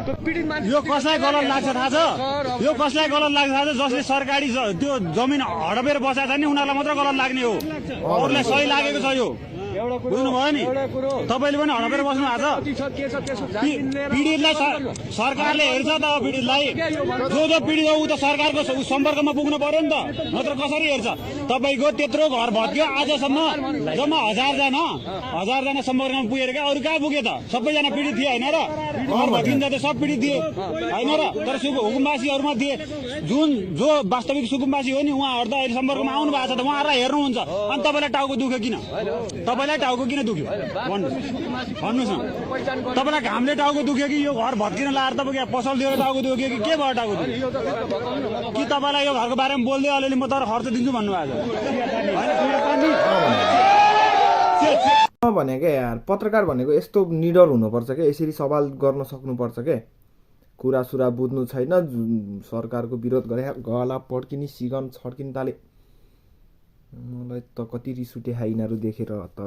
यो कसलाई गलत लाग्छ थाहा छ? यो कसलाई गलत लाग्छ थाहा छ? जसले सरकारी त्यो जमिन हडपेर बसाएको छ नि उनीहरूलाई मात्र गलत लाग्ने हो, अरूलाई सही लागेको छ यो। बुझ्नुभयो नि? तपाईँले पनि हडपेर बस्नु भएको छ। पीडितलाई सरकारले हेर्छ त, पीडितलाई जो पीडित हो ऊ त सरकारको सम्पर्कमा पुग्नु पर्यो नि त, नत्र कसरी हेर्छ? तपाईँको त्यत्रो घर भत्क्यो, आजसम्म जम्मा 1000 जना सम्पर्कमा पुगेर क्या, अरू कहाँ पुगे त? सबैजना पीडित थिए होइन र? घर भत्किँदा त सब पीडित थिए होइन र? तर हुकुमवासीहरूमा थिए, जो वास्तविक सुकुम्बासी हो नि उहाँहरू त अहिले सम्पर्कमा आउनु भएको छ त, उहाँहरूलाई हेर्नुहुन्छ। अनि तपाईँलाई टाउको दुख्यो किन? तपाईँलाई टाउको किन दुख्यो भन्नुहोस् न? तपाईँलाई घामले टाउको दुख्यो कि यो घर भत्किन लाएर तपाईँ पसल दिएर टाउको दुख्यो कि के भयो टाउको दुख्यो? कि तपाईँलाई यो घरको बारेमा बोल्दै अलिअलि म तर खर्च दिन्छु भन्नुभएको भने क्या यार, पत्रकार भनेको यस्तो निडर हुनुपर्छ क्या, यसरी सवाल गर्न सक्नुपर्छ क्या, कुरा सुरा बुझ्नु छैन, सरकारको विरोध गरे गला पड्किने सिगन छड्किन ताले। मलाई त कति रिस उठे यिनीहरू देखेर त।